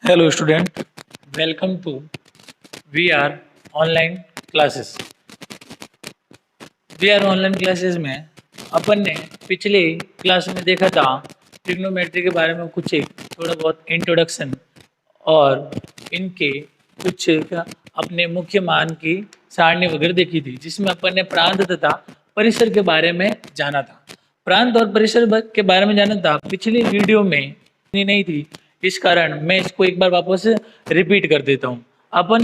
Hello student, welcome to VR online classes. VR online classes में अपन ने पिछले क्लास में देखा था ट्रिग्नोमेट्री के बारे में कुछ एक थोड़ा बहुत इंट्रोडक्शन और इनके कुछ अपने मुख्य मान की सारणी वगैरह देखी थी, जिसमें अपन ने प्रांत तथा परिसर के बारे में जाना था। प्रांत और परिसर के बारे में जाना था पिछली वीडियो में नहीं थी, इस कारण मैं इसको एक बार वापस रिपीट कर देता हूँ। अपन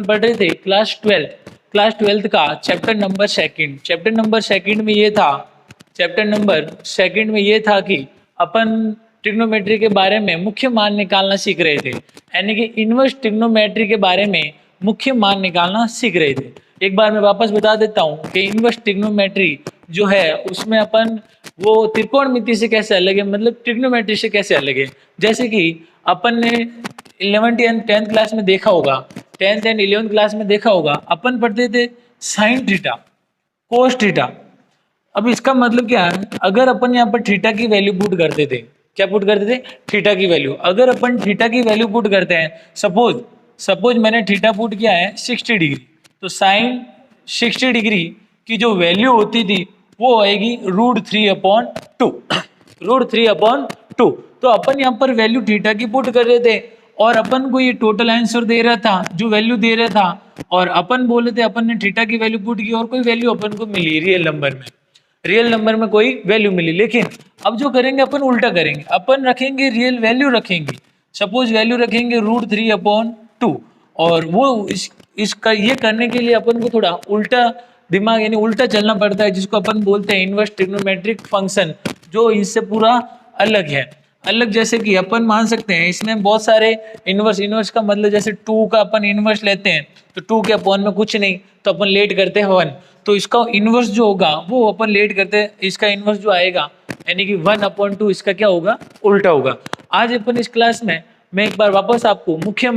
पढ़ रहे थे क्लास ट्वेल्थ का चैप्टर नंबर सेकंड में ये था कि अपन ट्रिग्नोमेट्री के बारे में मुख्य मान निकालना सीख रहे थे, यानी कि इनवर्स ट्रिग्नोमेट्री के बारे में मुख्य मान निकालना सीख रहे थे। एक बार मैं वापस बता देता हूँ कि इनवर्स ट्रिग्नोमेट्री जो है उसमें अपन वो त्रिकोणमिति से कैसे अलग है, मतलब ट्रिग्नोमेट्री से कैसे अलग है। जैसे कि अपन ने 11th एंड 10th क्लास में देखा होगा, 10th एंड 11th क्लास में देखा होगा, अपन पढ़ते थे साइन थीटा, कोस थीटा। अब इसका मतलब क्या है, अगर अपन यहाँ पर थीटा की वैल्यू पुट करते थे, क्या पुट करते थे? थीटा की वैल्यू। अगर अपन थीटा की वैल्यू पुट करते हैं, सपोज मैंने थीटा पुट किया है 60 डिग्री, तो साइन 60 डिग्री की जो वैल्यू होती थी वो आएगी √3/2 √3/2। तो अपन यहाँ पर वैल्यू थीटा की पुट कर रहे थे और अपन को ये टोटल आंसर दे रहा था, जो वैल्यू दे रहा था, और अपन बोले थे अपन ने थीटा की वैल्यू पुट की और कोई वैल्यू अपन को मिली रियल नंबर में कोई वैल्यू मिली। लेकिन अब जो करेंगे अपन उल्टा करेंगे, अपन रखेंगे रियल वैल्यू रखेंगे, सपोज वैल्यू रखेंगे √3/2, और वो इसका ये करने के लिए अपन को थोड़ा उल्टा दिमाग यानी उल्टा चलना पड़ता है, जिसको अपन बोलते हैं इनवर्स ट्रिग्नोमेट्रिक फंक्शन, जो इससे पूरा अलग है। जैसे कि अपन मान सकते हैं इसमें बहुत सारे इनवर्स का मतलब जैसे 2 का अपन इनवर्स लेते हैं तो 2 के अपॉन में कुछ नहीं, तो अपन लेट करते हैं 1, तो इसका इनवर्स जो होगा वो अपन लेट करते हैं, इसका इनवर्स जो आएगा यानी कि 1/2 इसका क्या होगा? उल्टा होगा। आज अपन इस क्लास में मैं एक बार वापस आपको मुख्य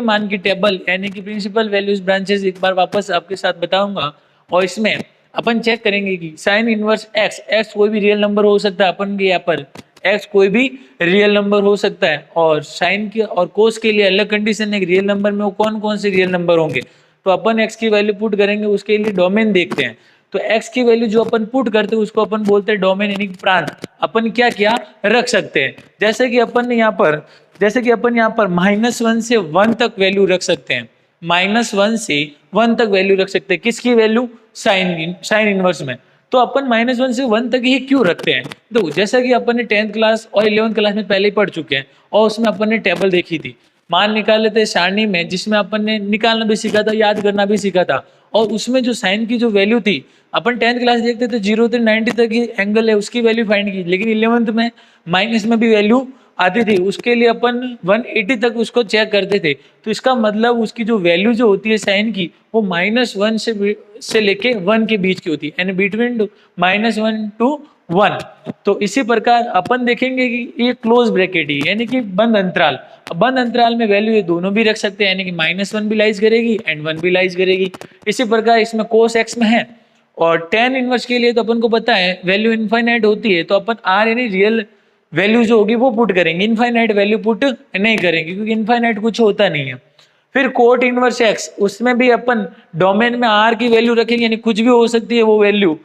मान की टेबल यानी कि प्रिंसिपल वैल्यूज ब्रांचेस एक बार वापस आपके साथ बताऊंगा, और इसमें अपन चेक करेंगे कि साइन इनवर्स एक्स कोई भी रियल नंबर हो सकता है, अपन के यहाँ पर एक्स कोई भी रियल नंबर हो सकता है, और साइन के और कोस के लिए अलग कंडीशन है, रियल नंबर में वो कौन कौन से रियल नंबर होंगे। तो अपन एक्स की वैल्यू पुट करेंगे, उसके लिए डोमेन देखते हैं। तो एक्स की वैल्यू जो अपन पुट करते हैं उसको अपन बोलते हैं डोमेन यानी प्रांत। अपन क्या क्या रख सकते हैं, जैसे कि अपन यहाँ पर -1 से 1 तक वैल्यू रख सकते हैं, -1 से 1 तक वैल्यू रख सकते हैं। किसकी वैल्यू? साइन इनवर्स में। तो अपन -1 से 1 तक ही क्यों रखते हैं? तो जैसा कि अपन ने 10th क्लास और 11th क्लास में पहले ही पढ़ चुके हैं, और उसमें अपन ने टेबल देखी थी, मान निकाले थे सारणी में, जिसमें अपन ने निकालना भी सीखा था, याद करना भी सीखा था, और उसमें जो साइन की जो वैल्यू थी, अपन 10th क्लास देखते थे 0 से 90 तक की एंगल है उसकी वैल्यू फाइंड की, लेकिन 11th में माइनस में भी वैल्यू आती थी, उसके लिए अपन 180 तक उसको चेक करते थे। तो इसका मतलब उसकी जो वैल्यू जो होती है साइन की, वो -1 से लेके 1 के बीच की होती है, यानी बिटवीन -1 to 1। तो इसी प्रकार अपन देखेंगे कि ये क्लोज ब्रैकेट ही यानी कि बंद अंतराल में वैल्यू ये दोनों भी रख सकते हैं, यानी कि -1 भी लाइज करेगी एंड 1 भी लाइज करेगी। इसी प्रकार इसमें कोस एक्स में है, और tan इनवर्स के लिए तो अपन को पता है वैल्यू इनफाइनाइट होती है, तो अपन आर यानी रियल वैल्यू जो होगी वो पुट करेंगे, इनफाइनाइट वैल्यू पुट नहीं करेंगे, क्योंकि इनफाइनाइट कुछ होता नहीं है। फिर कोट इनवर्स एक्स, उसमें भी अपन डोमेन में आर की वैल्यू रखेंगे, यानी कुछ भी हो सकती है वो वैल्यू,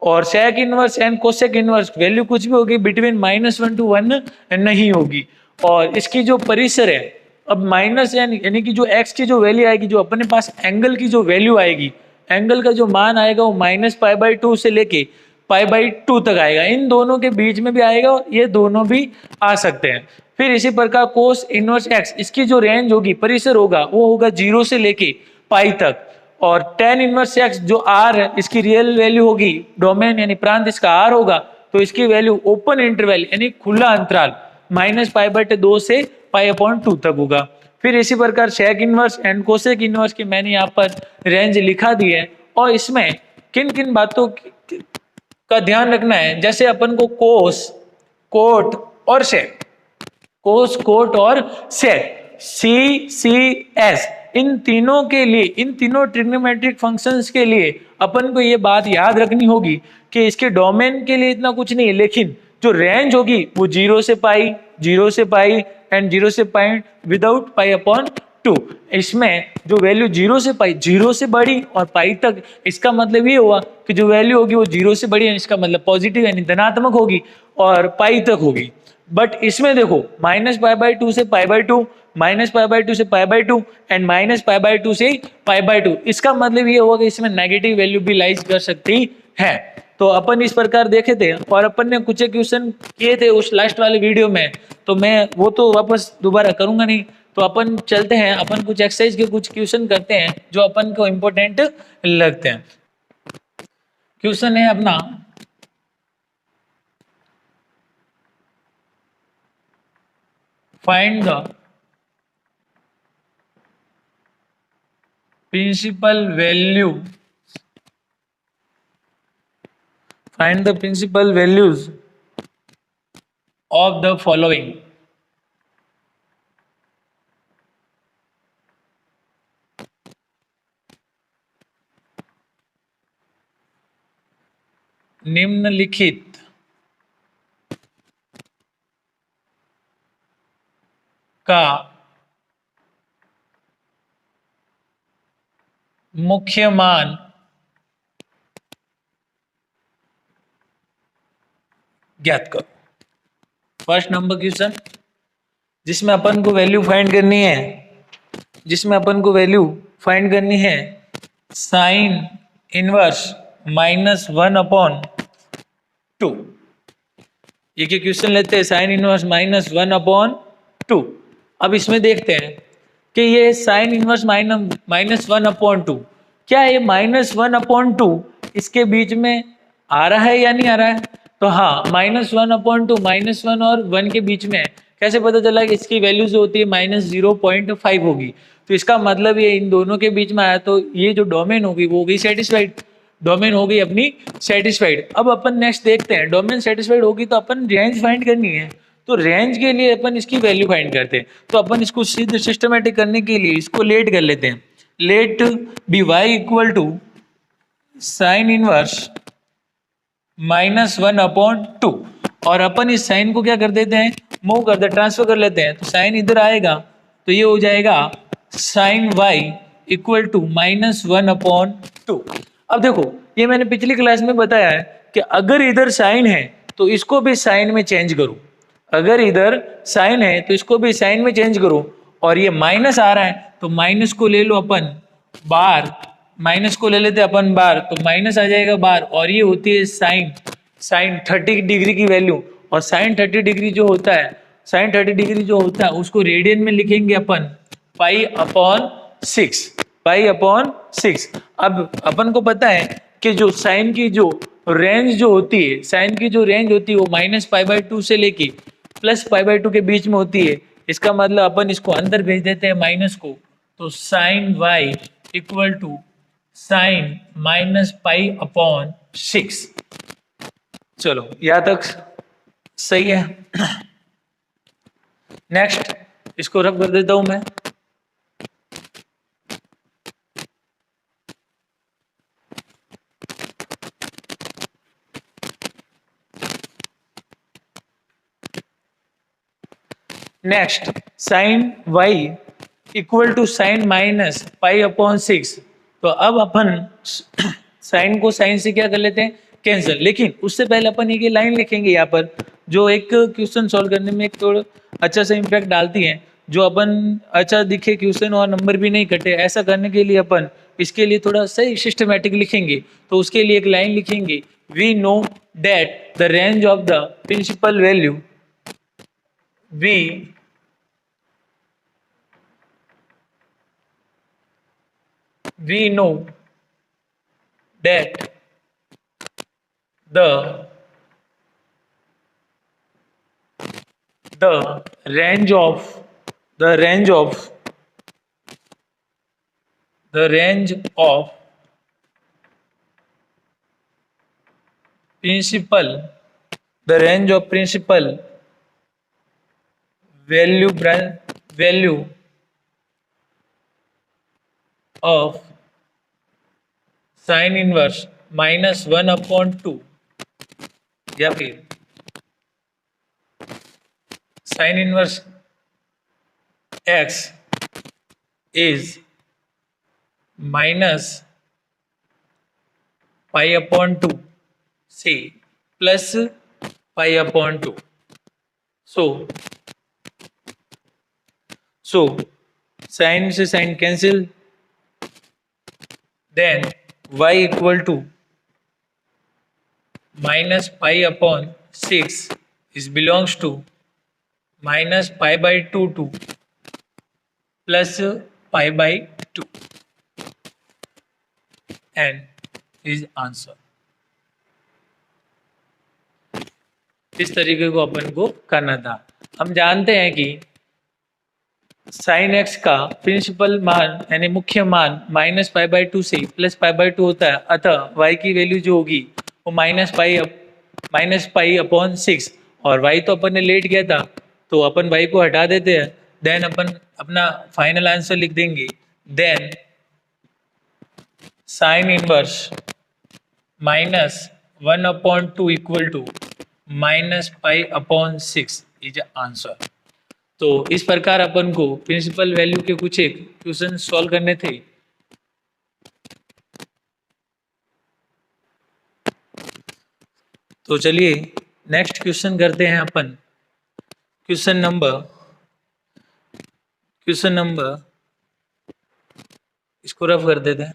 और sec inverse and cosec inverse value कुछ भी होगी, बिटवीन -1 to 1 नहीं होगी। और इसकी जो परिसर है, अब माइनस यानी कि जो एक्स की जो वैल्यू आएगी, जो अपने पास एंगल की जो वैल्यू आएगी, एंगल का जो मान आएगा वो -π/2 से लेके π/2 तक आएगा, इन दोनों के बीच में भी आएगा और ये दोनों भी आ सकते हैं। फिर इसी प्रकार कोस इनवर्स एक्स, इसकी जो रेंज होगी, परिसर होगा, वो होगा 0 से लेके पाई तक, और tan इनवर्स एक्स जो आर है, इसकी रियल वैल्यू होगी, डोमेन यानी प्रांत इसका आर होगा, तो इसकी वैल्यू ओपन इंटरवल यानी खुला अंतराल -π/2 से π/2 तक होगा। फिर इसी प्रकार sec inverse and cosec inverse की मैंने यहाँ पर रेंज लिखा दी है, और इसमें किन किन बातों का ध्यान रखना है, जैसे अपन को कोस, कोट और सेक, CCS, इन तीनों ट्रिग्नोमेट्रिक फंक्शंस के लिए अपन को ये बात याद रखनी होगी कि इसके डोमेन के लिए इतना कुछ नहीं है, लेकिन जो रेंज होगी वो 0 से पाई, 0 से पाई एंड 0 से पाई विदाउट पाई अपॉन 2। इसमें जो वैल्यू 0 से पाई 0 से बड़ी और पाई तक, इसका मतलब ये हुआ कि जो वैल्यू होगी वो 0 से बड़ी है, इसका मतलब पॉजिटिव यानी धनात्मक होगी और पाई तक होगी। बट इसमें देखो -π/2 से π/2, -π/2 से π/2 एंड -π/2 से π/2, इसका मतलब ये होगा कि इसमें नेगेटिव वैल्यू भी लाइज कर सकती है। तो अपन इस प्रकार देखे थे और अपन ने कुछ क्वेश्चन किए थे उस लास्ट वाले वीडियो में, तो मैं वो तो वापस दोबारा करूंगा नहीं। तो अपन चलते हैं, अपन कुछ एक्सरसाइज के कुछ क्वेश्चन करते हैं जो अपन को इम्पोर्टेंट लगते हैं। क्वेश्चन है अपना, find the principal value, find the principal values of the following. निम्नलिखित का मुख्य मान ज्ञात करो। फर्स्ट नंबर क्वेश्चन जिसमें अपन को वैल्यू फाइंड करनी है, जिसमें अपन को वैल्यू फाइंड करनी है साइन इनवर्स -1/2। ये क्या क्वेश्चन लेते हैं, साइन इनवर्स -1/2। अब इसमें देखते हैं कि ये साइन इनवर्स -1/2, क्या ये -1/2 इसके बीच में आ रहा है या नहीं आ रहा है? तो हाँ, -1/2 -1 और 1 के बीच में है। कैसे पता चला कि इसकी वैल्यू जो होती है -0.5 होगी, तो इसका मतलब ये इन दोनों के बीच में आया, तो ये जो डोमेन होगी वो होगी सेटिस्फाइड, डोमेन होगी अपनी सेटिस्फाइड। अब अपन नेक्स्ट देखते हैं, डोमेन सेटिस्फाइड होगी तो अपन रेंज फाइंड करनी है, तो रेंज के लिए अपन इसकी वैल्यू फाइंड करते हैं। तो अपन इसको सीधे सिस्टमेटिक करने के लिए इसको लेट कर लेते हैं। Let be y equal to sine inverse -1/2, और अपन इस साइन को क्या कर देते हैं, मूव कर दे, ट्रांसफर कर लेते हैं। तो साइन इधर आएगा तो ये हो जाएगा साइन वाई इक्वल टू -1/2। अब देखो, ये मैंने पिछली क्लास में बताया है कि अगर इधर साइन है तो इसको भी साइन में चेंज करो, अगर इधर साइन है तो इसको भी साइन में चेंज करो, और ये माइनस आ रहा है तो माइनस को ले लो अपन बाहर, माइनस को ले लेते हैं अपन बाहर, तो माइनस आ जाएगा बाहर, और ये होती है साइन, साइन 30 डिग्री की वैल्यू। और साइन 30 डिग्री जो होता है, साइन 30 डिग्री जो होता है उसको रेडियन में लिखेंगे अपन π/6, π/6। अब अपन को पता है कि जो साइन की जो रेंज जो होती है, साइन की जो रेंज होती है वो -π/2 से लेके +π/2 के बीच में होती है। इसका मतलब अपन इसको अंदर भेज देते हैं माइनस को, तो sine y equal to sine -π/6। चलो यहाँ तक सही है। नेक्स्ट इसको रब कर देता हूं मैं। Next sine y equal to sine -π/6। तो अब अपन साइन को साइन से क्या कर लेते हैं, कैंसिल। लेकिन उससे पहले अपन एक लाइन लिखेंगे यहाँ पर, जो एक क्वेश्चन सॉल्व करने में एक थोड़ा अच्छा सा इम्पैक्ट डालती है, जो अपन अच्छा दिखे क्वेश्चन और नंबर भी नहीं कटे। ऐसा करने के लिए अपन इसके लिए थोड़ा सही सिस्टमैटिक लिखेंगे। तो उसके लिए एक लाइन लिखेंगे, we know that the range of the principal value, we know that the range of the range of the range of principal the range of principal value of sign inverse -1/2 या फिर sine inverse x is minus pi upon 2 से plus pi upon 2. So sin से sin cancel, then y equal to minus pi upon 6 is belongs to minus pi by 2 to plus pi by 2 and is answer. इस तरीके को अपन को करना था. हम जानते हैं कि साइन एक्स का प्रिंसिपल मान यानी मुख्य मान माइनस पाई बाई 2 से प्लस पाई बाई 2 होता है, अतः y की वैल्यू जो होगी वो माइनस पाई अपॉन 6, और y तो अपन ने लेट किया था तो अपन y को हटा देते हैं, देन अपन अपना फाइनल आंसर लिख देंगे. Then sine inverse minus 1 upon 2 equal to minus pi upon 6 is answer. तो इस प्रकार अपन को प्रिंसिपल वैल्यू के कुछ एक क्वेश्चन सॉल्व करने थे. तो चलिए नेक्स्ट क्वेश्चन करते हैं अपन. क्वेश्चन नंबर इसको रफ कर देते हैं.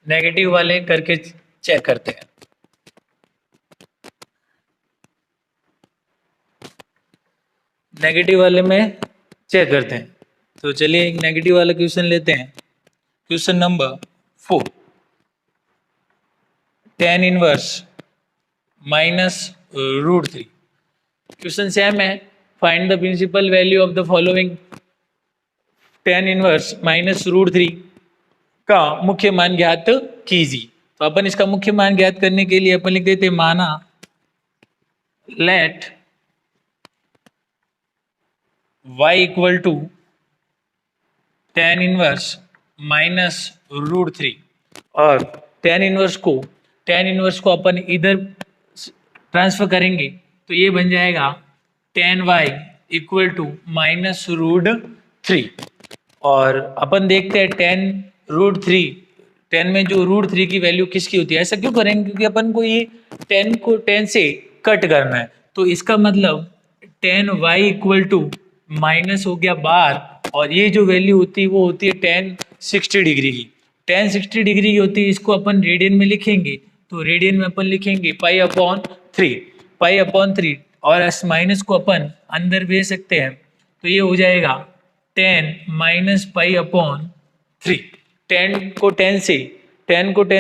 नेगेटिव वाले करके चेक करते हैं. नेगेटिव वाले में चेक करते हैं. तो चलिए एक नेगेटिव वाला क्वेश्चन लेते हैं. Question number 4, tan inverse minus root 3. Question same है. Find the principal value of the following. tan inverse minus root 3 का मुख्य मान ज्ञात कीजिए. तो अपन इसका मुख्य मान ज्ञात करने के लिए अपन लिख देते माना let y equal to tan inverse minus root 3, और tan इनवर्स को अपन इधर ट्रांसफर करेंगे तो ये बन जाएगा tan y equal to minus root 3. और अपन देखते हैं tan में जो रूट 3 की वैल्यू किसकी होती है. ऐसा क्यों करेंगे? क्योंकि अपन को ये tan से कट करना है. तो इसका मतलब tan y equal to minus हो गया बार, और ये जो वैल्यू होती है वो होती है tan 60 डिग्री की. tan 60 डिग्री की होती है. इसको अपन रेडियन में लिखेंगे तो रेडियन में अपन लिखेंगे पाई अपॉन 3, और इस माइनस को अपन अंदर भेज सकते हैं तो ये हो जाएगा tan minus pi upon 3. tan को 10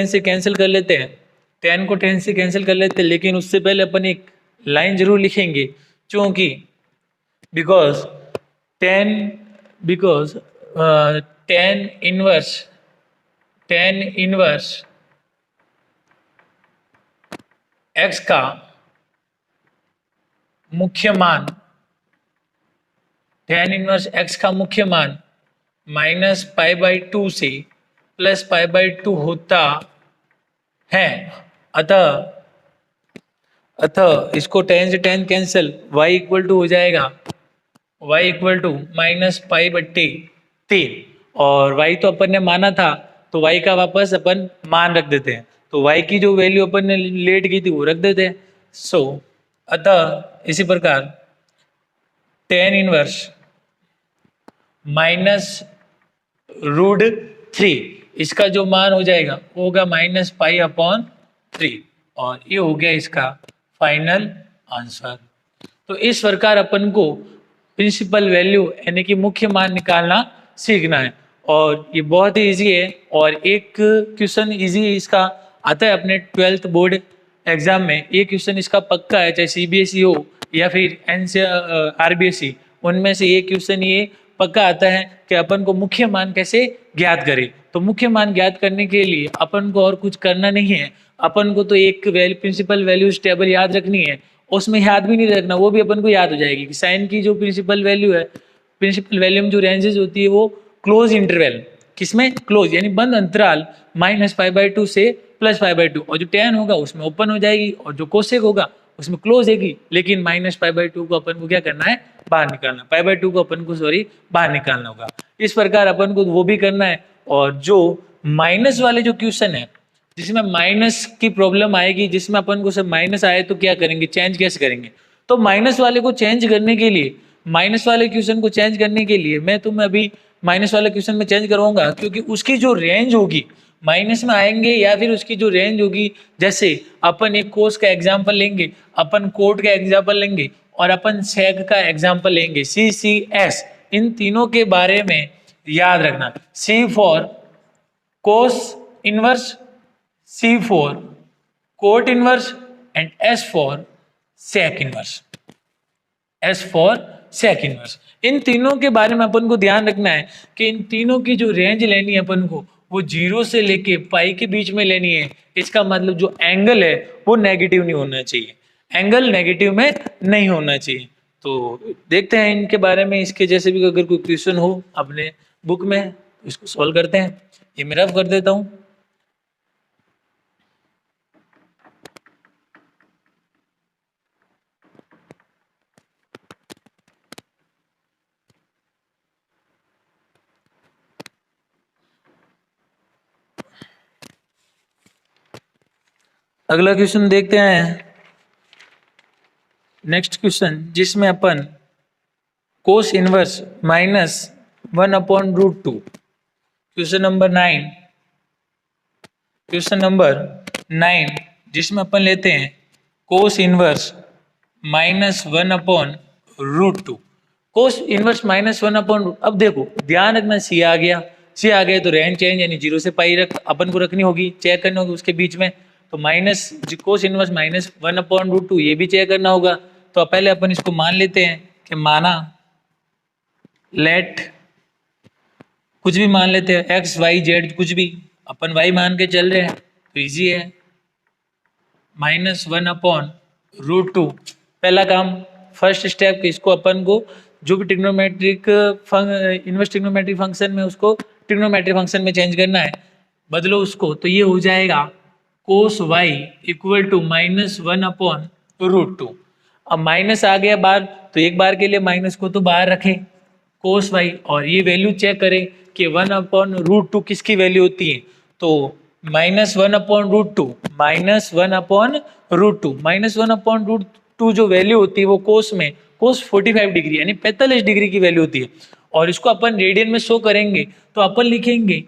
से कैंसिल कर लेते हैं, लेकिन उससे पहले अपन एक लाइन जरूर लिखेंगे, क्योंकि बिकॉज tan इनवर्स x का मुख्य मान माइनस पाई बाई 2 से प्लस पाई बाई 2 होता है. अतः इसको tan से tan cancel, y equal to हो जाएगा माइनस पाई बट्टे 3, और y तो अपन ने माना था तो y का वापस अपन मान रख देते हैं. तो y की जो वैल्यू अपन ने लेट की थी वो रख देते हैं. अतः इसी प्रकार tan इनवर्स माइनस रूट 3 इसका जो मान हो जाएगा वो होगा माइनस पाई अपॉन 3, और ये हो गया इसका फाइनल आंसर. तो इस प्रकार अपन को प्रिंसिपल वैल्यू यानी कि मुख्य मान निकालना सीखना है, और ये बहुत ही इजी है. और एक क्वेश्चन इजी इसका आता है अपने 12th बोर्ड एग्जाम में. ये क्वेश्चन इसका पक्का है, चाहे CBSE हो या फिर RBSE, उनमें से ये क्वेश्चन ये पक्का आता है कि अपन को मुख्य मान कैसे ज्ञात करें. तो मुख्य मान ज्ञात करने के लिए अपन को और कुछ करना नहीं है. अपन को तो एक प्रिंसिपल वैल्यूज टेबल याद रखनी है. उसमें याद भी नहीं रखना, वो भी अपन को याद हो जाएगी कि साइन की जो प्रिंसिपल वैल्यू में जो रेंजेस होती है वो क्लोज इंटरवल किसमें, क्लोज यानी बंद अंतराल -π/2 से +π/2, और जो tan होगा उसमें ओपन हो जाएगी और जो कोसेक होगा उसमें क्लोज होगी, लेकिन -π/2 को अपन को क्या करना है, बाहर निकालना, π/2 को अपन को बाहर निकालना होगा। इस प्रकार अपन को वो भी करना है। और जो माइनस वाले जो क्वेश्चन है जिसमें माइनस की प्रॉब्लम आएगी, जिसमें अपन को सब माइनस आए तो क्या करेंगे, चेंज कैसे करेंगे, तो माइनस वाले को चेंज करने के लिए, माइनस वाले क्वेश्चन को चेंज करने के लिए मैं तुम्हें अभी माइनस वाले क्वेश्चन में चेंज करवाऊंगा, क्योंकि उसकी जो रेंज होगी माइनस में आएंगे, या फिर उसकी जो रेंज होगी, जैसे अपन एक कोस का एग्जाम्पल लेंगे, अपन कोट का एग्जाम्पल लेंगे, और अपन सेक का एग्जाम्पल लेंगे, CCS, इन तीनों के बारे में याद रखना। C for cos inverse, C for cot inverse, and S for sec inverse, S for sec inverse. इन तीनों के बारे में अपन को ध्यान रखना है कि इन तीनों की जो रेंज लेनी है अपन को, वो 0 से लेके पाई के बीच में लेनी है। इसका मतलब जो एंगल है वो नेगेटिव नहीं होना चाहिए, एंगल नेगेटिव में नहीं होना चाहिए। तो देखते हैं इनके बारे में, इसके जैसे भी अगर कोई क्वेश्चन हो अपने बुक में इसको सॉल्व करते हैं। ये मैं रफ कर देता हूँ। अगला क्वेश्चन देखते हैं, नेक्स्ट क्वेश्चन, जिसमें अपन cos inverse -1/√2, question number 9, question number 9 जिसमें अपन लेते हैं कोस इनवर्स -1/√2, कोस इनवर्स -1/√। अब देखो ध्यान रखना, सी आ गया, सी आ गया तो रेंज चेंज यानी 0 से पाई रख अपन को रखनी होगी, चेक करनी होगी उसके बीच में, तो माइनस कोस इनवर्स -1/√2 ये भी चेक करना होगा। तो पहले अपन इसको मान लेते हैं कि माना, लेट कुछ भी मान लेते हैं, x y z कुछ भी, अपन y मान के चल रहे हैं तो इजी है, -1/√2। पहला काम, फर्स्ट स्टेप, इसको अपन को जो भी ट्रिग्नोमेट्रिक इनवर्स ट्रिग्नोमेट्रिक फंक्शन में उसको ट्रिग्नोमेट्रिक फंक्शन में चेंज करना है, बदलो उसको, तो ये हो जाएगा कोस y इक्वल टू -1/√2। अब माइनस आ गया बाहर, तो एक बार के लिए माइनस को तो बाहर रखें, कोस y, और ये वैल्यू चेक करें कि 1/√2 किसकी वैल्यू होती है, तो -1/√2, -1/√2 जो वैल्यू होती है वो कोस में, कोस 45 डिग्री यानी 45 डिग्री की वैल्यू होती है, और इसको अपन रेडियन में शो करेंगे तो अपन लिखेंगे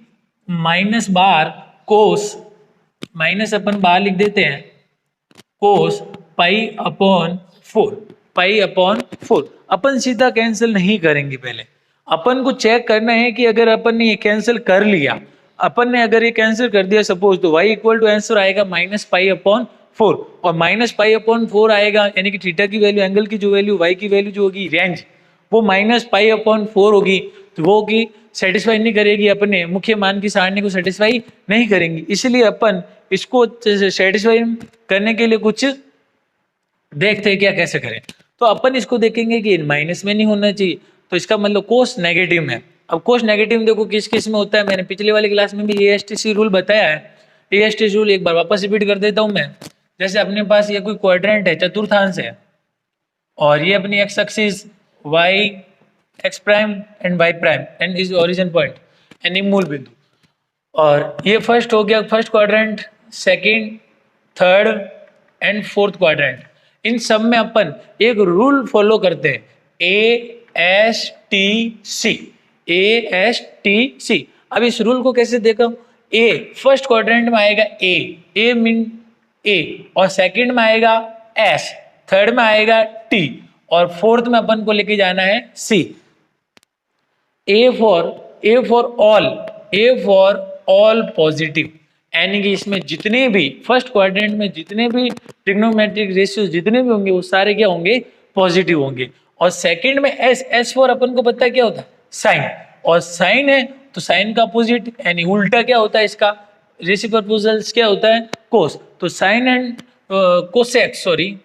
माइनस बार कोस, माइनस अपन बाहर लिख देते हैं, कोस π/4, π/4 अपन सीधा कैंसिल नहीं करेंगे, पहले अपन को चेक करना है कि अगर अपन ने ये कैंसिल कर लिया, अपन ने अगर ये कैंसिल कर दिया सपोज, तो y इक्वल टू आंसर आएगा -π/4, और -π/4 आएगा यानी कि थीटा की वैल्यू, एंगल की जो वैल्यू, y की वैल्यू जो होगी रेंज, वो -π/4 होगी, तो वो की सेटिस्फाई नहीं करेगी, अपने मुख्य मान की सारणी को सेटिस्फाई नहीं करेंगी। इसलिए अपन इसको सेटिस्फाई करने के लिए कुछ देखते हैं क्या कैसे करें, तो अपन इसको देखेंगे कि माइनस में नहीं होना चाहिए, तो इसका मतलब कोस नेगेटिव में। अब कोस नेगेटिव देखो किस किस में होता है, मैंने पिछले वाली क्लास में भी ASTC रूल बताया है। ASTC रूल एक बार वापस रिपीट कर देता हूं मैं। जैसे अपने पास ये कोई क्वाड्रेंट है, चतुर्थांश है, और ये अपनी x axis y x prime and y prime and is origin point यानी मूल बिंदु, और ये फर्स्ट हो गया first quadrant, second, third and fourth quadrant. इन सब में अपन एक रूल फॉलो करते हैं, ASTC, ASTC। अब इस रूल को कैसे देखा, A फर्स्ट क्वाड्रेंट में आएगा A मीन A, और सेकंड में आएगा S, थर्ड में आएगा T, और फोर्थ में अपन को लेके जाना है C। A for all positive, यानी कि इसमें जितने भी फर्स्ट क्वाड्रेंट में जितने भी ट्रिग्नोमेट्रिक रेशियोज जितने भी होंगे वो सारे क्या होंगे, पॉजिटिव होंगे। और सेकंड में S फॉर अपन को पता है क्या होता है, साइन, और साइन है तो साइन का अपोजिट यानी उल्टा क्या होता है इसका, रेसिप्रोकल्स क्या होता है, कोस, तो sine and cosec, sorry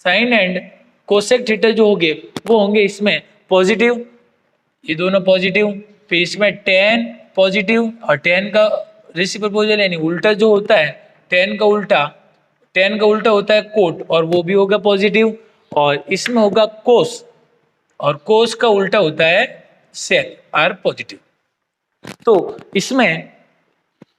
sine and cosec theta जो होंगे वो होंगे इसमें पॉजिटिव, ये दोनों पॉजिटिव, फिर इसमें टेन पॉजिटिव और tan का रेसिप्रोकल यानी उल्टा जो होता है, tan का उल्टा होता है कोट और वो भी होगा पॉजिटिव, और इसमें होगा कोस और कोस का उल्टा होता है सेक आर पॉजिटिव। तो इसमें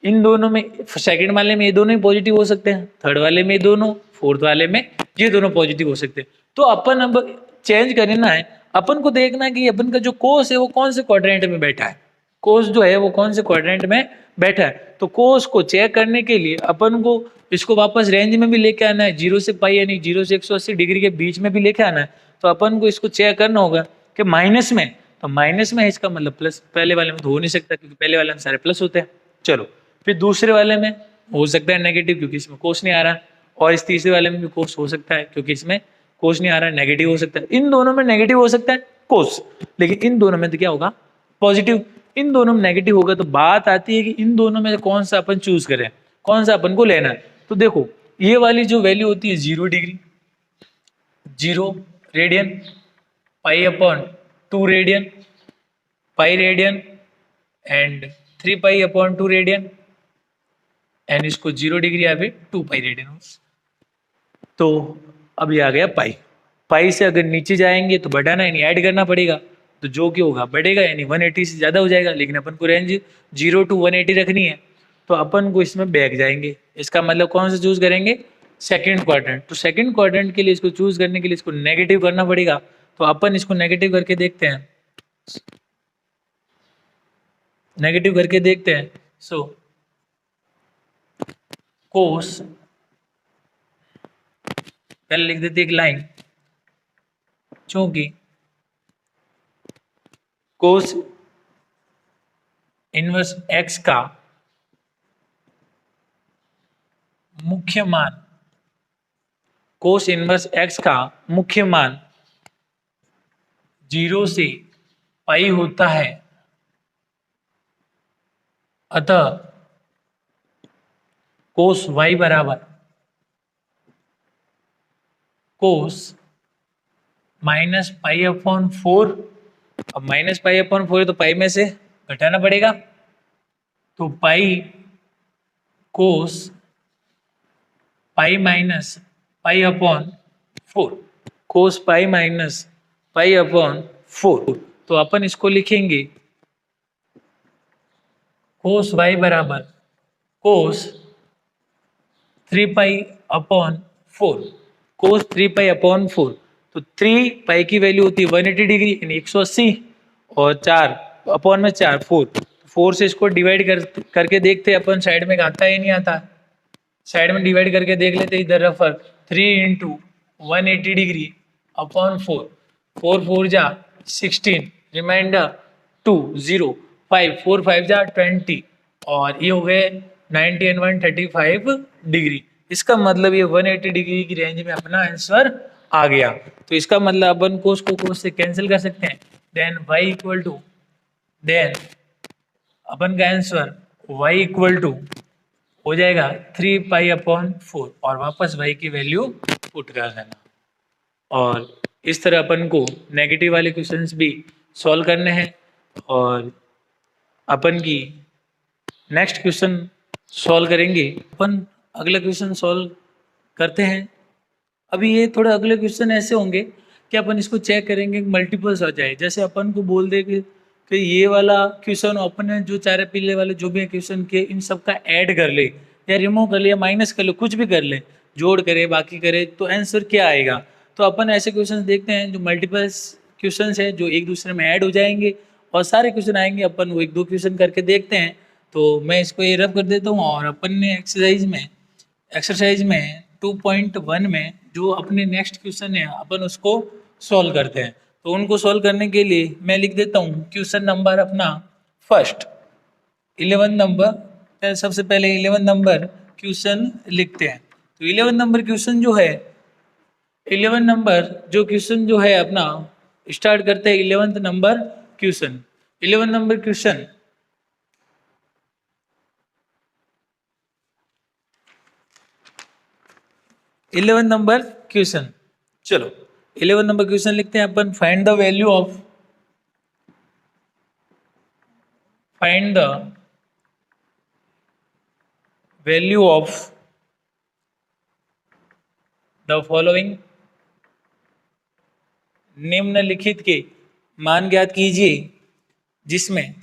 इन दोनों में सेकंड वाले में ये दोनों ही पॉजिटिव हो सकते हैं, थर्ड वाले में ये दोनों, फोर्थ वाले में ये दोनों पॉजिटिव हो सकते हैं। तो अपन अब चेंज करना है, अपन को देखना है कि अपन का जो कोस है वो कौन से क्वाड्रेंट में बैठा है, कोस जो है वो कौन से क्वाड्रेंट में बैठा है। तो कोस को चेक करने के लिए अपन को इसको वापस रेंज में भी लेके आना है, 0 से पाई यानी 0 से 180 डिग्री के बीच में भी लेके आना है। तो अपन को इसको चेक करना होगा कि माइनस में, तो माइनस में है इसका मतलब प्लस, पहले वाले में तो हो नहीं सकता क्योंकि पहले वाले में सारे प्लस होते हैं। चलो फिर दूसरे वाले में हो सकता है नेगेटिव क्योंकि इसमें कोस नहीं आ रहा, और इस तीसरे वाले में भी कोस हो सकता है क्योंकि इसमें कोस नहीं आ रहा है, नेगेटिव हो सकता है। इन दोनों में नेगेटिव हो सकता है कोस, लेकिन इन दोनों में तो क्या होगा पॉजिटिव। इन दोनों में नेगेटिव होगा तो बात आती है कि इन दोनों में कौन सा अपन चूज करें, कौन सा अपन को लेना है। तो देखो ये वाली जो वैल्यू होती है 0 degree, 0 radian, pi upon 2 radian, pi radian and 3 pi upon 2 radian, and इसको 0 डिग्री या फिर 2 पाई रेडियन। तो अब ये आ गया पाई, पाई से अगर नीचे जाएंगे तो बढ़ाना यानी ऐड करना पड़ेगा, तो जो कि होगा बढ़ेगा यानी 180 से ज़्यादा हो जाएगा, लेकिन अपन को रेंज 0 to 180 रखनी है। तो अपन को इसमें बैक जाएंगे, इसका मतलब कौन सा चूज करेंगे, सेकंड क्वाड्रेंट। तो सेकंड क्वाड्रेंट के लिए इसको चूज करने के लिए इसको नेगेटिव करना पड़ेगा, तो अपन इसको नेगेटिव करके देखते हैं, नेगेटिव करके देखते हैं। सो कोस, पहले लिख देते एक लाइन, चूंकि कोस इनवर्स एक्स का मुख्य मान, कोस इनवर्स एक्स का मुख्य मान 0 से पाई होता है, अतः कोस वाई बराबर कोस माइनस पाई अपॉन 4। अब माइनस पाई अपॉन 4 है तो पाई में से घटाना पड़ेगा, तो पाई कोस पाई माइनस पाई अपॉन 4, कोस पाई माइनस पाई अपॉन 4। तो अपन इसको लिखेंगे कोस वाई बराबर कोस 3 पाई अपॉन 4, कोस 3 पाई अपॉन 4। तो 3 पाई की वैल्यू होती है 180 डिग्री यानी 180, और 4 अपॉन में 4 4 से इसको डिवाइड करके देखते हैं अपन साइड में आता है या नहीं आता। साइड में डिवाइड करके देख लेते हैं, इधर रफर 3 इंटू 180 डिग्री अपॉन 4, 4 4 जा 16, रिमाइंडर 2 0 5 4 5 जा 20, और ये हो गए 90 एंड 135 डिग्री। इसका मतलब ये 180 डिग्री की रेंज में अपना आंसर आ गया। तो इसका मतलब अपन कोस को कोस से कैंसिल कर सकते हैं, then y equal to, then अपन का आंसर y इक्वल टू हो जाएगा 3 पाई अपॉन 4, और वापस y की वैल्यू पुट कर देना। और इस तरह अपन को नेगेटिव वाले क्वेश्चंस भी सॉल्व करने हैं, और अपन की नेक्स्ट क्वेश्चन सॉल्व करेंगे। अपन अगला क्वेश्चन सॉल्व करते हैं। अभी ये थोड़ा अगले क्वेश्चन ऐसे होंगे कि अपन इसको चेक करेंगे मल्टीपल्स आ जाए, जैसे अपन को बोल दे कि ये वाला क्वेश्चन अपन ने जो चारे पीले वाले जो भी क्वेश्चन के इन सब का ऐड कर ले या रिमूव कर ले या माइनस कर ले, कुछ भी कर ले, जोड़ करे बाकी करे, तो आंसर क्या आएगा। तो अपन ऐसे क्वेश्चन देखते हैं जो मल्टीपल्स क्वेश्चन है जो एक दूसरे में ऐड हो जाएंगे और सारे क्वेश्चन आएंगे, अपन वो एक दो क्वेश्चन करके देखते हैं। तो मैं इसको ये रब कर देता हूँ, और अपन ने एक्सरसाइज में 2.1 में जो अपने नेक्स्ट क्वेश्चन है अपन उसको सॉल्व करते हैं। तो उनको सॉल्व करने के लिए मैं लिख देता हूँ क्वेश्चन नंबर अपना फर्स्ट 11 नंबर, सबसे पहले 11 नंबर क्वेश्चन लिखते हैं। तो 11 नंबर क्वेश्चन जो है, 11 नंबर जो क्वेश्चन जो है अपना स्टार्ट करते हैं 11th number question. 11 number question, eleven number question, चलो 11 नंबर क्वेश्चन लिखते हैं अपन। Find the value of find the value of the following, निम्नलिखित के मान ज्ञात कीजिए जिसमें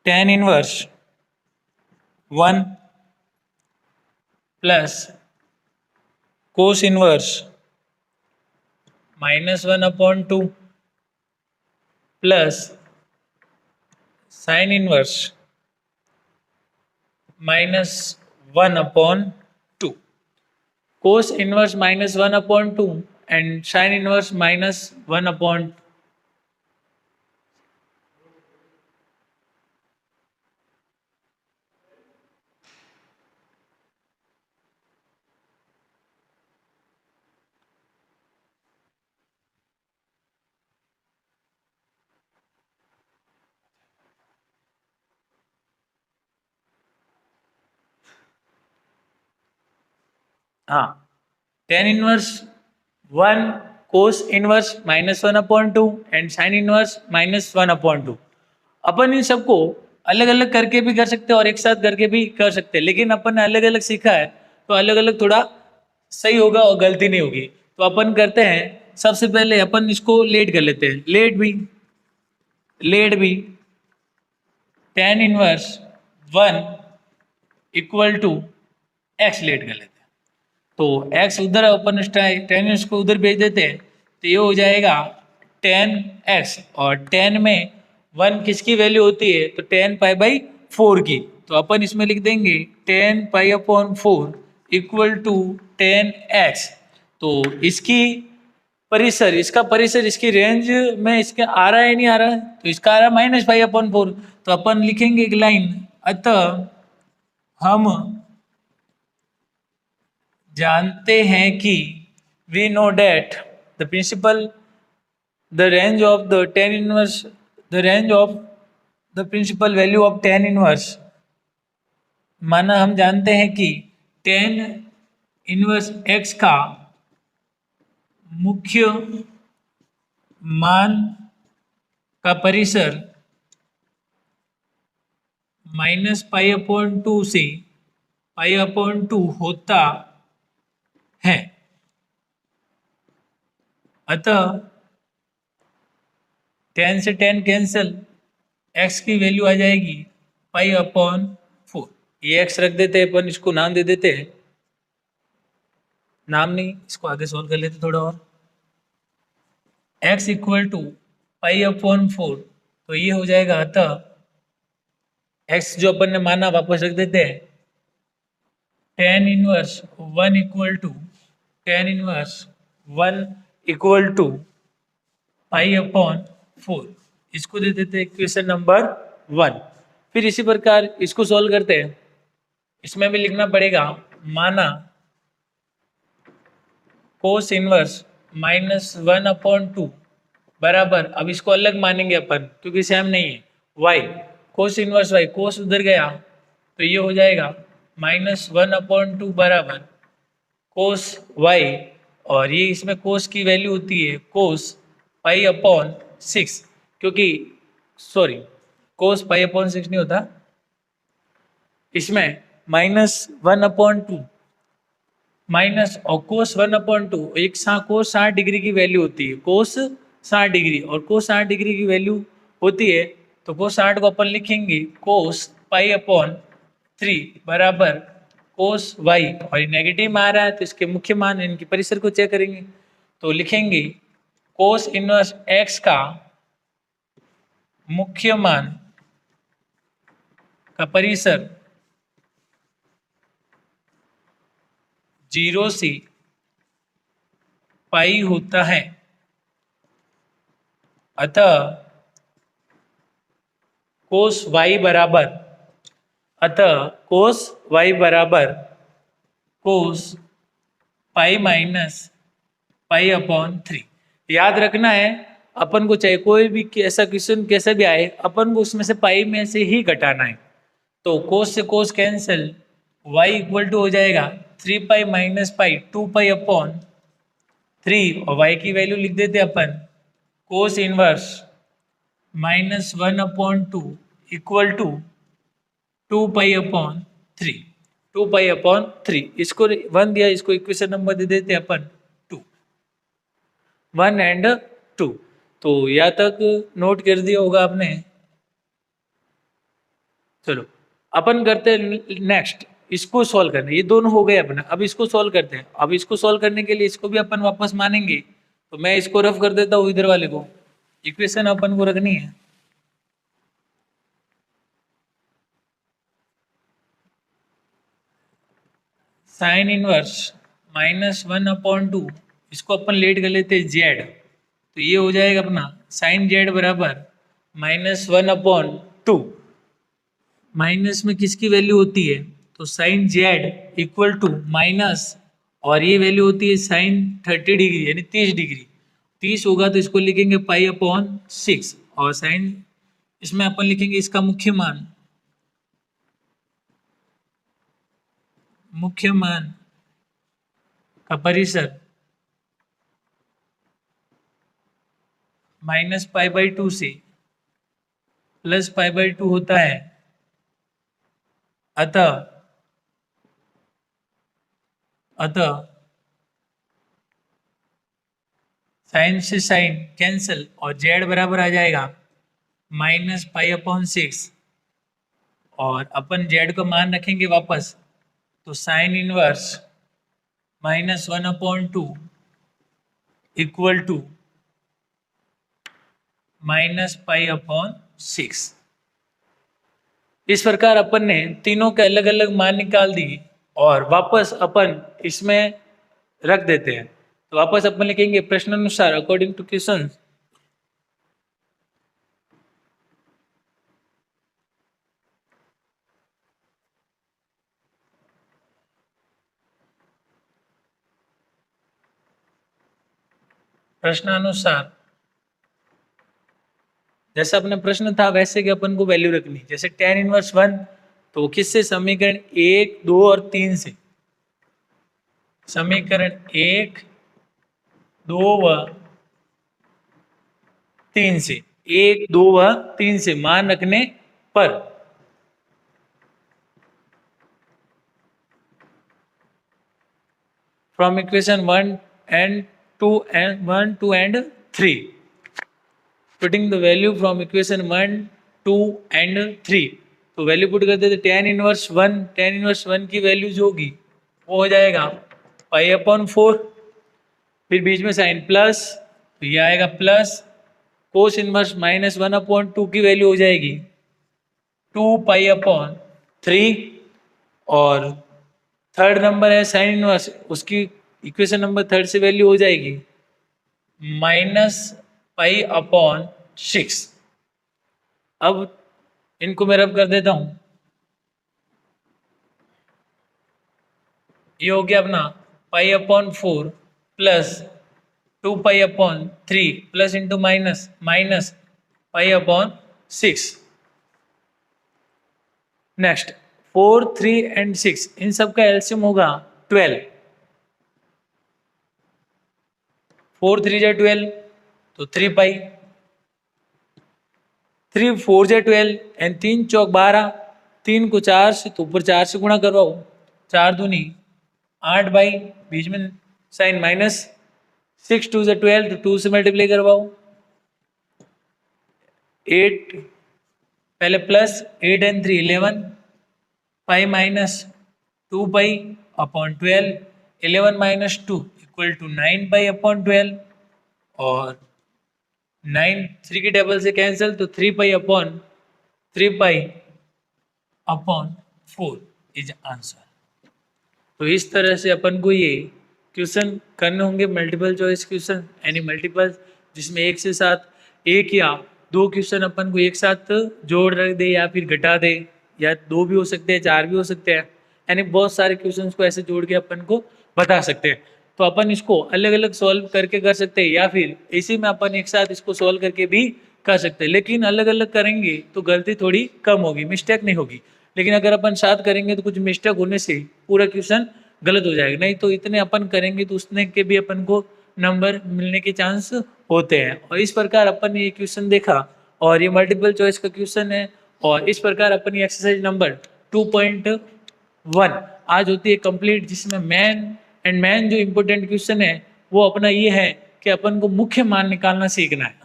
tan inverse 1 plus cos inverse -1/2 plus sine inverse -1/2, cos inverse -1/2 and sin inverse -1/2. हाँ, tan inverse 1 cos inverse -1/2 and sin inverse -1/2। अपन इन सबको अलग अलग करके भी कर सकते हैं और एक साथ करके भी कर सकते हैं, लेकिन अपन ने अलग अलग सीखा है तो अलग अलग थोड़ा सही होगा और गलती नहीं होगी। तो अपन करते हैं, सबसे पहले अपन इसको लेट कर लेते हैं। लेट भी tan inverse 1 equal to x let कर लेते हैं। तो x उधर अपन टेन एक्स को उधर भेज देते हैं तो ये हो जाएगा tan x, और tan में 1 किसकी वैल्यू होती है तो tan π/4 की। तो अपन इसमें लिख देंगे tan π/4 equal to tan x। तो इसकी परिसर, इसका परिसर, इसकी रेंज में इसके आ रहा है नहीं आ रहा है, तो इसका आ रहा है -π/4। तो अपन लिखेंगे एक लाइन, अतः हम जानते हैं कि we know that the principal the range of the tan inverse the range of the principal value of tan inverse, माना हम जानते हैं कि tan इनवर्स x का मुख्य मान का परिसर -π/2 से π/2 होता है। अतः tan से tan कैंसिल, x की वैल्यू आ जाएगी π/4। ये x रख देते हैं, अपन इसको नाम दे देते हैं, नाम नहीं, इसको आगे सोल्व कर लेते थोड़ा और। x इक्वल टू π/4, तो ये हो जाएगा, अतः x जो अपन ने माना वापस रख देते हैं, tan इनवर्स 1 इक्वल टू π/4, इसको दे देते हैं इक्वेशन नंबर 1। फिर इसी प्रकार इसको सॉल्व करते हैं, इसमें भी लिखना पड़ेगा, माना कोस इनवर्स -1/2 बराबर, अब इसको अलग मानेंगे अपन क्योंकि सेम नहीं है, y कोस इनवर्स y, कोस उधर गया तो ये हो जाएगा -1/2 बराबर कोस y, और ये इसमें कोस की वैल्यू होती है कोस π/6, क्योंकि सॉरी कोस π/6 नहीं होता, इसमें -1/2 माइनस और कोस 1/2, एक कोस 60 डिग्री की वैल्यू होती है, कोस 60 डिग्री, और कोस 60 डिग्री की वैल्यू होती है तो कोस 60 को अपन लिखेंगे कोस π/3 बराबर कोस y, और नेगेटिव में आ रहा है तो इसके मुख्य मान, इनकी परिसर को चेक करेंगे तो लिखेंगे कोस इनवर्स x का मुख्य मान का परिसर 0 से पाई होता है। अतः कोस y बराबर कोस π-π/3। याद रखना है, अपन को चाहे कोई भी ऐसा क्वेश्चन कैसा भी आए, अपन को उसमें से पाई में से ही घटाना है। तो कोस से cos cancel, y equal to हो जाएगा 3π - π 2π/3, और y की वैल्यू लिख देते अपन कोस इनवर्स -1/2 इक्वल टू 2π/3। 2π/3 इसको 1 दिया, इसको इक्वेशन नंबर दे देते हैं अपन 2, 1 एंड 2। तो यहाँ तक नोट कर दिया होगा आपने। चलो अपन करते हैं नेक्स्ट, इसको सॉल्व करना। ये दोनों हो गए अपने, अब इसको सॉल्व करते हैं। अब इसको सॉल्व करने के लिए इसको भी अपन वापस मानेंगे, तो मैं इसको रफ कर देता हूँ इधर वाले को। इक्वेशन अपन को रखनी है साइन इनवर्स -1/2, इसको अपन लेट कर लेते हैं जेड। तो ये हो जाएगा अपना साइन जेड बराबर -1/2। माइनस में किसकी वैल्यू होती है, तो sine z equal to minus, और ये वैल्यू होती है साइन 30 डिग्री यानी 30 डिग्री। 30 होगा तो इसको लिखेंगे π/6, और साइन इसमें अपन लिखेंगे इसका मुख्य मान का परिसर -π/2 से +π/2 होता है। अतः साइन से साइन कैंसिल, और जेड बराबर आ जाएगा -π/6, और अपन जेड को मान रखेंगे वापस, तो साइन इनवर्स -1/2 इक्वल टू -π/6। इस प्रकार अपन ने तीनों के अलग अलग मान निकाल दी, और वापस अपन इसमें रख देते हैं। तो वापस अपन लिखेंगे प्रश्नानुसार अकॉर्डिंग टू क्वेश्चन। प्रश्नानुसार जैसा अपने प्रश्न था वैसे कि अपन को वैल्यू रखनी। जैसे tan इनवर्स 1, तो किससे, समीकरण 1, 2 और 3 से। समीकरण 1, 2 व 3 से, 1, 2 व 3 से मान रखने पर from equation 1 and 2 and 3, putting the value from equation 1, 2 and 3। तो वैल्यू पुट कर देते tan इनवर्स 1 की वैल्यू जो होगी वो हो जाएगा π/4, फिर बीच में साइन प्लस, तो ये आएगा प्लस, कोस इनवर्स -1/2 की वैल्यू हो जाएगी 2π/3, और थर्ड नंबर है साइन इनवर्स, उसकी इक्वेशन नंबर 3 से वैल्यू हो जाएगी -π/6। अब इनको मैं रब कर देता हूं। ये हो गया अपना π/4 plus 2π/3 plus into minus π/6। Next 4, 3 and 6, इन सब का एलसीएम होगा 12। 4 3 जा 12, तो 3π, 3 4 जा 12 एंड 3 चौक 12, 3 को 4 से, तो ऊपर 4 से गुणा करवाओ, 4 दूनी 8 बाई, बीच में साइन माइनस, 6 2 जा 12, तो 2 से मल्टीप्लाई करवाओ, 8 पहले plus 8 and 3 11, pi minus 2π/12, 11 minus 2 equal to 9π/12, और 9 3 की टेबल से कैंसिल, तो 3π/4 इज आंसर। तो इस तरह से अपन को ये क्वेश्चन करने होंगे, मल्टीपल चॉइस क्वेश्चन यानी मल्टीपल, जिसमें एक से साथ एक या दो क्वेश्चन अपन को एक साथ जोड़ रख दे या फिर घटा दे, या दो भी हो सकते हैं, चार भी हो सकते हैं, यानी बहुत सारे क्वेश्चंस को ऐसे जोड़ के अपन को बता सकते हैं। तो अपन इसको अलग अलग सॉल्व करके कर सकते हैं, या फिर इसी में अपन एक साथ इसको सॉल्व करके भी कर सकते हैं, लेकिन अलग अलग करेंगे तो गलती थोड़ी कम होगी, मिस्टेक नहीं होगी। लेकिन अगर अपन साथ करेंगे तो कुछ मिस्टेक होने से पूरा क्वेश्चन गलत हो जाएगा। नहीं तो इतने अपन करेंगे तो उसने के भी अपन को नंबर मिलने के चांस होते हैं। और इस प्रकार अपन ने ये क्वेश्चन देखा और ये मल्टीपल चॉइस का क्वेश्चन है। और इस प्रकार अपनी एक्सरसाइज नंबर 2.1 आज होती है कंप्लीट, जिसमें मैन जो इम्पोर्टेंट क्वेश्चन है वो अपना ये है कि अपन को मुख्य मान निकालना सीखना है।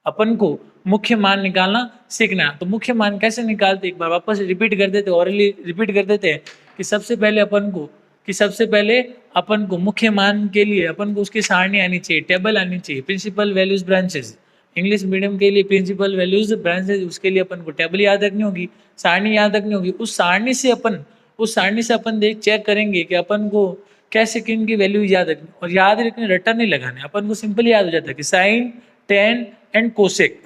अपन को मुख्य मान निकालना सीखना है। तो मुख्य मान कैसे निकालते, एक बार वापस रिपीट कर देते, ऑरली रिपीट कर देते हैं कि सबसे पहले अपन को मुख्य मान के लिए अपन को उसकी सारणी आनी चाहिए, टेबल आनी चाहिए, principal values branches. English medium के लिए प्रिंसिपल वैल्यूज ब्रांचेस, उसके लिए अपन को टेबल याद रखनी होगी, सारणी याद रखनी होगी। उस सारणी से अपन देख चेक करेंगे कि अपन को कैसे किन की वैल्यू याद रखनी, और याद रखने रटन नहीं लगाने, अपन को सिंपल याद हो जाता है कि sine tan and cosec,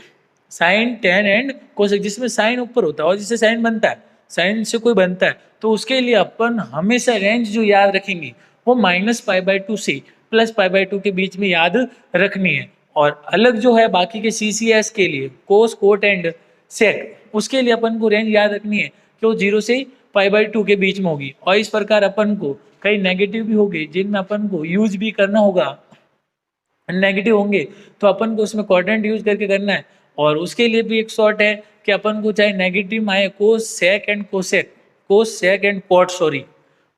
sine tan and cosec, जिसमें साइन ऊपर होता है और जिससे साइन बनता है, साइन से कोई बनता है, तो उसके लिए अपन हमेशा रेंज जो याद रखेंगे वो -π/2 से +π/2 के बीच में याद रखनी है। और अलग जो है बाकी के CCS के लिए कोस कोट एंड सेक, उसके लिए अपन को रेंज याद रखनी है कि वो 0 से π/2 के बीच में होगी। और इस प्रकार अपन को कई नेगेटिव भी होंगे जिनमें अपन को यूज भी करना होगा, नेगेटिव होंगे तो अपन को उसमें क्वाड्रेंट यूज करके करना है। और उसके लिए भी एक शॉर्ट है कि अपन को चाहे नेगेटिव आए cosec and cot,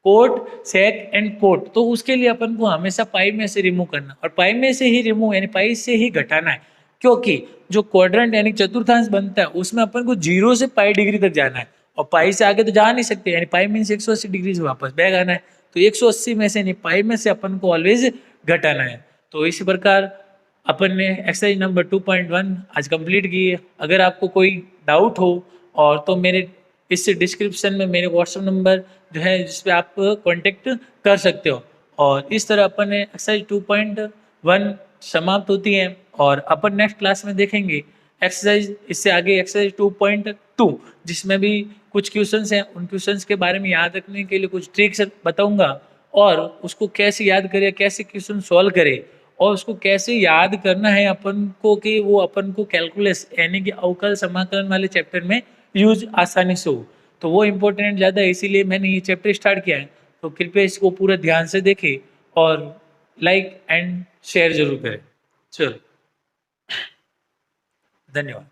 cot sec and cot, तो उसके लिए अपन को हमेशा पाई में से रिमूव करना, और पाई में से ही रिमूव यानी पाई से ही घटाना है, क्योंकि जो क्वाड्रेंट यानी चतुर्थांश बनता है उसमें अपन को 0 से पाई डिग्री तक जाना है, और पाई से आगे तो जा नहीं सकते, यानी पाई मीन्स 180 डिग्री से वापस बैक आना है। तो 180 में से यानी पाई में से अपन को ऑलवेज घटाना है। तो इसी प्रकार अपन ने एक्सरसाइज नंबर 2.1 आज कंप्लीट की है। अगर आपको कोई डाउट हो और तो मेरे इस डिस्क्रिप्शन में मेरे व्हाट्सएप नंबर जो है जिस पे आप कांटेक्ट कर सकते हो। और इस तरह अपन ने एक्सरसाइज 2.1 समाप्त होती है, और अपन नेक्स्ट क्लास में देखेंगे एक्सरसाइज, इससे आगे एक्सरसाइज 2.2 जिसमें भी कुछ क्वेश्चंस हैं, उन क्वेश्चंस के बारे में याद रखने के लिए कुछ ट्रिक्स बताऊंगा, और उसको कैसे याद करें, कैसे क्वेश्चन सॉल्व करें, और उसको कैसे याद करना है अपन को कि वो अपन को कैलकुलस यानी कि अवकल समाकलन वाले चैप्टर में यूज आसानी से हो। तो वो इम्पोर्टेंट ज़्यादा है, इसीलिए मैंने ये चैप्टर स्टार्ट किया है। तो कृपया इसको पूरा ध्यान से देखें और लाइक एंड शेयर जरूर करें। चलो, धन्यवाद।